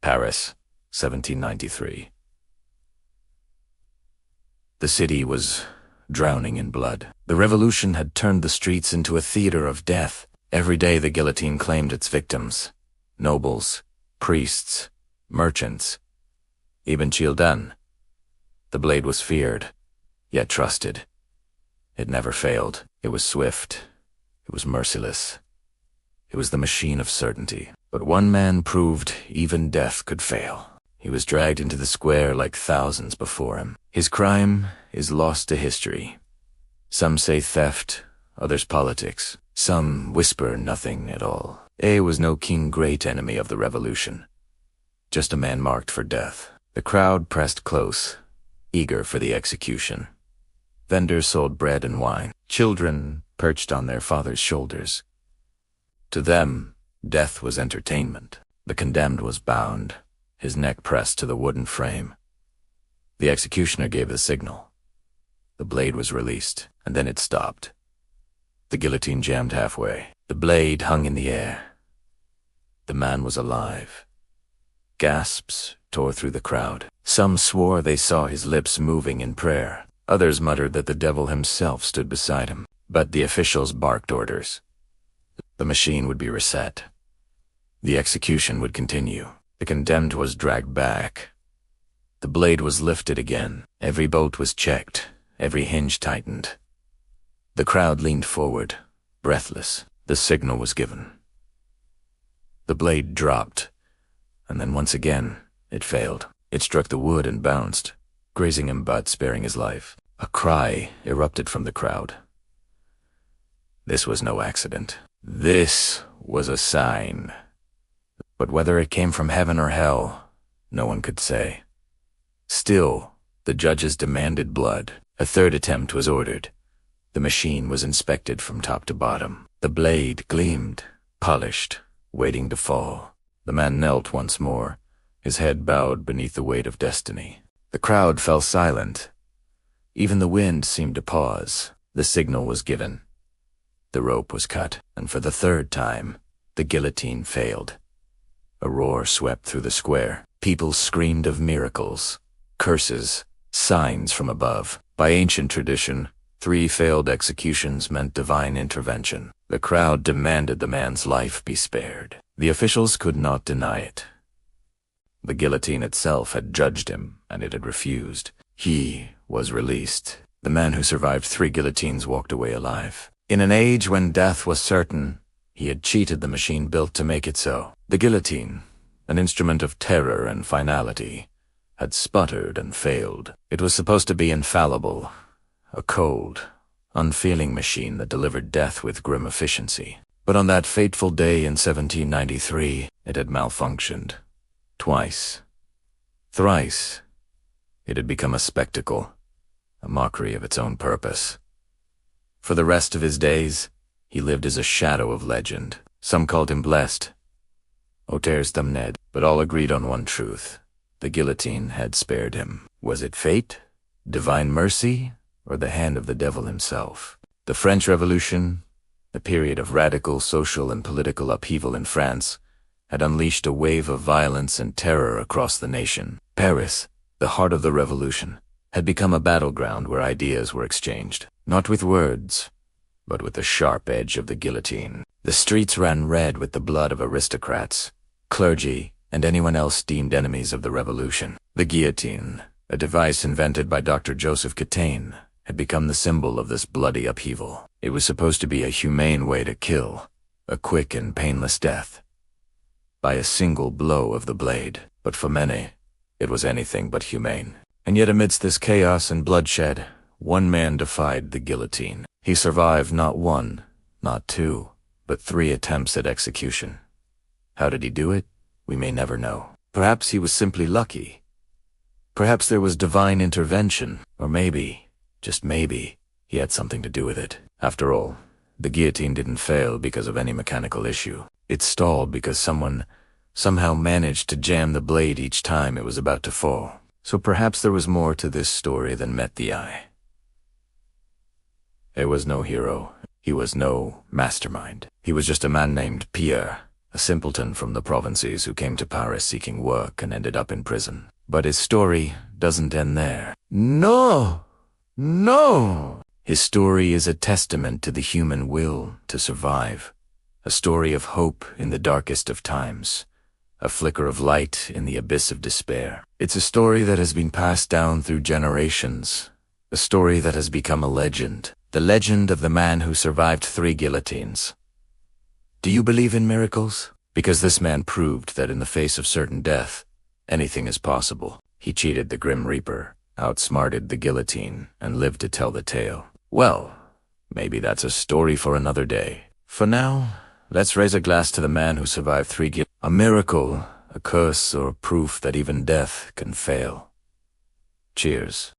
Paris, 1793. The city was drowning in blood. The revolution had turned the streets into a theater of death. Every day the guillotine claimed its victims. Nobles, priests, merchants, even children. The blade was feared, yet trusted. It never failed. It was swift. It was merciless. It was the machine of certainty. But one man proved even death could fail. He was dragged into the square like thousands before him. His crime is lost to history. Some say theft, others politics. Some whisper nothing at all. A was no king great enemy of the revolution. Just a man marked for death. The crowd pressed close, eager for the execution. Vendors sold bread and wine. Children perched on their father's shoulders. To them, death was entertainment. The condemned was bound, his neck pressed to the wooden frame. The executioner gave the signal. The blade was released, and then it stopped. The guillotine jammed halfway. The blade hung in the air. The man was alive. Gasps tore through the crowd. Some swore they saw his lips moving in prayer. Others muttered that the devil himself stood beside him. But the officials barked orders. The machine would be reset. The execution would continue. The condemned was dragged back. The blade was lifted again. Every bolt was checked. Every hinge tightened. The crowd leaned forward, breathless. The signal was given. The blade dropped, and then once again, it failed. It struck the wood and bounced, grazing him but sparing his life. A cry erupted from the crowd. This was no accident. This was a sign. But whether it came from heaven or hell, no one could say. Still, the judges demanded blood. A third attempt was ordered. The machine was inspected from top to bottom. The blade gleamed, polished, waiting to fall. The man knelt once more, his head bowed beneath the weight of destiny. The crowd fell silent. Even the wind seemed to pause. The signal was given. The rope was cut, and for the third time, the guillotine failed. A roar swept through the square. People screamed of miracles, curses, signs from above. By ancient tradition, 3 failed executions meant divine intervention. The crowd demanded the man's life be spared. The officials could not deny it. The guillotine itself had judged him, and it had refused. He was released. The man who survived 3 guillotines walked away alive. In an age when death was certain, he had cheated the machine built to make it so. The guillotine, an instrument of terror and finality, had sputtered and failed. It was supposed to be infallible, a cold, unfeeling machine that delivered death with grim efficiency. But on that fateful day in 1793, it had malfunctioned. Twice. Thrice. It had become a spectacle, a mockery of its own purpose. For the rest of his days, he lived as a shadow of legend. Some called him blessed, auteurs damned, but all agreed on one truth. The guillotine had spared him. Was it fate, divine mercy, or the hand of the devil himself? The French Revolution, the period of radical social and political upheaval in France, had unleashed a wave of violence and terror across the nation. Paris, the heart of the revolution, had become a battleground where ideas were exchanged, not with words, but with the sharp edge of the guillotine. The streets ran red with the blood of aristocrats, clergy, and anyone else deemed enemies of the revolution. The guillotine, a device invented by Dr. Joseph Guillotine, had become the symbol of this bloody upheaval. It was supposed to be a humane way to kill, a quick and painless death, by a single blow of the blade. But for many, it was anything but humane. And yet amidst this chaos and bloodshed, one man defied the guillotine. He survived not 1, not 2, but 3 attempts at execution. How did he do it? We may never know. Perhaps he was simply lucky. Perhaps there was divine intervention, or maybe, just maybe, he had something to do with it. After all, the guillotine didn't fail because of any mechanical issue. It stalled because someone somehow managed to jam the blade each time it was about to fall. So perhaps there was more to this story than met the eye. There was no hero. He was no mastermind. He was just a man named Pierre, a simpleton from the provinces who came to Paris seeking work and ended up in prison. But his story doesn't end there. No! No! His story is a testament to the human will to survive, a story of hope in the darkest of times, a flicker of light in the abyss of despair. It's a story that has been passed down through generations, a story that has become a legend, the legend of the man who survived 3 guillotines. Do you believe in miracles? Because this man proved that in the face of certain death, anything is possible. He cheated the Grim Reaper, outsmarted the guillotine, and lived to tell the tale. Well, maybe that's a story for another day. For now, let's raise a glass to the man who survived 3 guillotines. A miracle, a curse, or proof that even death can fail. Cheers.